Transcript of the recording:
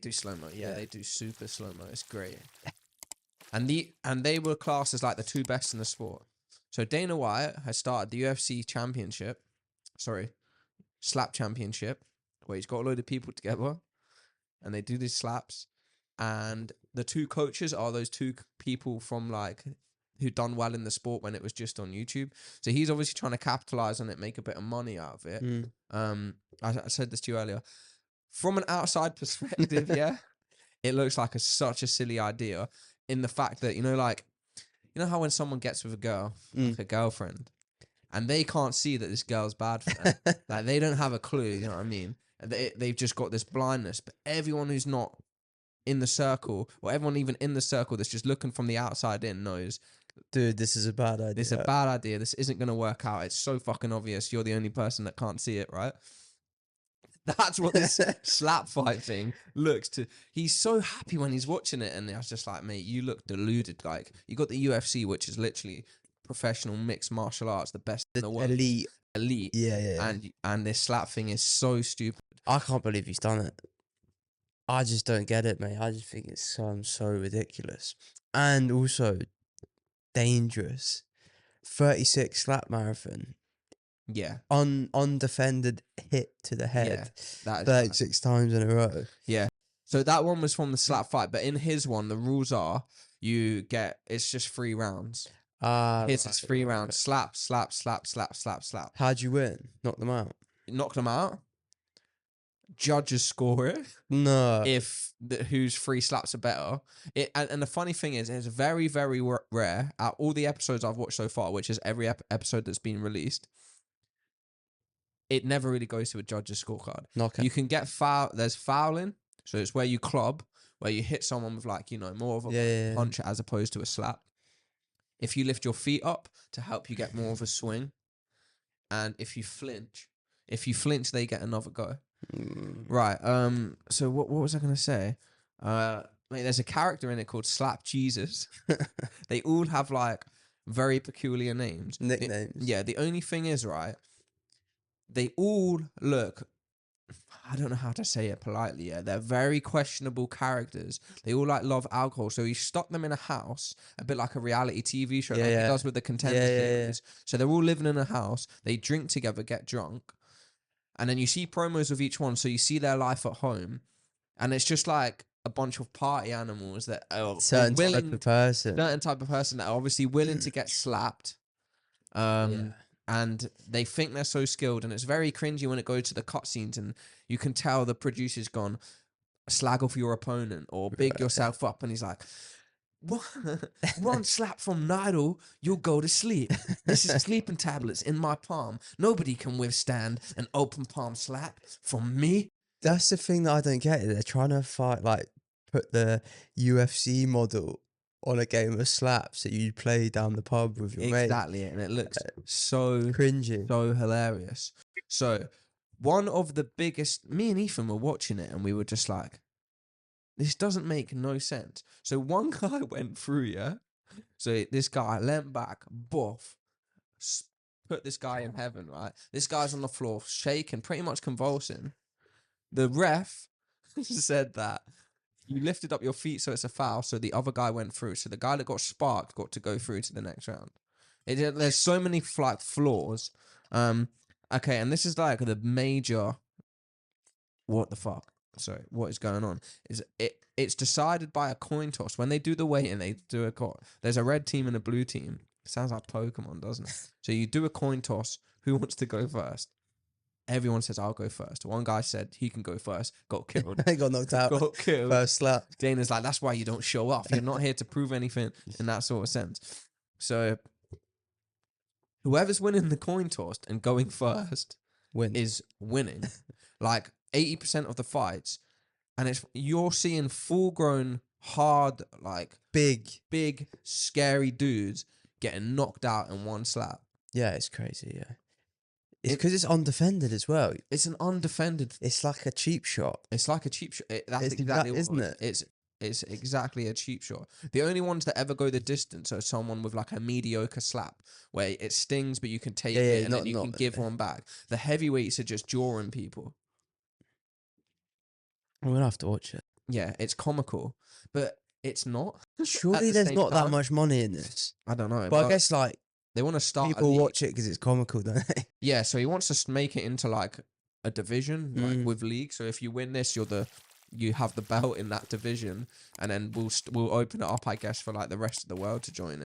They do slow-mo. Yeah, Yeah. they do super slow-mo. It's great. And they were classed as like the two best in the sport. So Dana White has started the UFC championship. Sorry, slap championship, where he's got a load of people together and they do these slaps. And the two coaches are those two people from like who done well in the sport when it was just on YouTube. So he's obviously trying to capitalize on it, make a bit of money out of it. I said this to you earlier. From an outside perspective, yeah, it looks like such a silly idea in the fact that, you know how when someone gets with a girl, like a girlfriend, and they can't see that this girl's bad for them. Like, they don't have a clue, you know what I mean? They've just got this blindness. But everyone who's not in the circle, or everyone even in the circle that's just looking from the outside in, knows, dude, this is a bad idea. this is a bad idea. This isn't going to work out. It's so fucking obvious. You're the only person that can't see it, right? That's what this slap fight thing looks to. He's so happy when he's watching it, and I was just like, mate, you look deluded. Like, you got the UFC, which is literally professional mixed martial arts, the best in the world. Elite. Yeah. And this slap thing is so stupid. I can't believe he's done it. I just don't get it, mate. I just think it's so ridiculous. And also dangerous. 36 slap marathon. Yeah. Undefended hit to the head. That is 36 times in a row. Yeah. So that one was from the slap fight, but in his one, the rules are it's just 3 rounds. It's 3 rounds. Slap, slap, slap, slap, slap, slap. How'd you win? Knock them out? Knock them out. Judges score it. No. If whose 3 slaps are better. And the funny thing is, it's very, very rare out all the episodes I've watched so far, which is every episode that's been released. It never really goes to a judge's scorecard. Okay. You can get foul. There's fouling, so it's where you club, where you hit someone with more of a punch as opposed to a slap. If you lift your feet up to help you get more of a swing, and if you flinch, they get another go. Right. So what was I gonna say? Mate, there's a character in it called Slap Jesus. They all have like very peculiar names, Nicknames. The only thing is, right, they all look, I don't know how to say it politely, they're very questionable characters. They all love alcohol, so you stuck them in a house, a bit like a reality TV show, like it does with the Contender series. So they're all living in a house, they drink together, get drunk, and then you see promos of each one, so you see their life at home, and it's just like a bunch of party animals that are certain type of person that are obviously willing to get slapped. And they think they're so skilled, and it's very cringy when it goes to the cutscenes, and you can tell the producer's gone, slag off your opponent or big yourself up, and he's like, one slap from Nidal, you'll go to sleep. This is sleeping tablets in my palm. Nobody can withstand an open palm slap from me. That's the thing that I don't get. They're trying to put the UFC model on a game of slaps that you play down the pub with your mate. Exactly, and it looks so cringy, so hilarious. So one of the biggest, me and Ethan were watching it, and we were just like, this doesn't make no sense. So one guy went through, so this guy leant back, put this guy in heaven, right? This guy's on the floor, shaking, pretty much convulsing. The ref said that you lifted up your feet, so it's a foul. So the other guy went through. So the guy that got sparked got to go through to the next round. There's so many flaws. Okay, and this is like the major. What the fuck? Sorry, what is going on? It's decided by a coin toss. When they do the weighting, they do a coin. There's a red team and a blue team. Sounds like Pokemon, doesn't it? So you do a coin toss. Who wants to go first? Everyone says, I'll go first. One guy said he can go first. Got killed. He got knocked out. Got killed. First slap. Dana's like, that's why you don't show off. You're not here to prove anything in that sort of sense. So whoever's winning the coin toss and going first is winning. Like 80% of the fights. And you're seeing full-grown, hard, like big, scary dudes getting knocked out in one slap. Yeah, it's crazy, yeah. It's because it's undefended as well. It's an undefended. It's like a cheap shot. It's like a cheap shot. That's exactly what isn't it? It's exactly a cheap shot. The only ones that ever go the distance are someone with like a mediocre slap where it stings, but you can take it and then you can give one back. The heavyweights are just jawing people. I'm gonna have to watch it. Yeah, it's comical, but it's not. Surely the there's same not that time. much money in this. I don't know, But I but guess like they want to start a people league. watch it because it's comical, don't they? Yeah, so he wants to make it into like a division, like Mm. with league. So if you win this, you have the belt in that division, and then we'll open it up, I guess, for like the rest of the world to join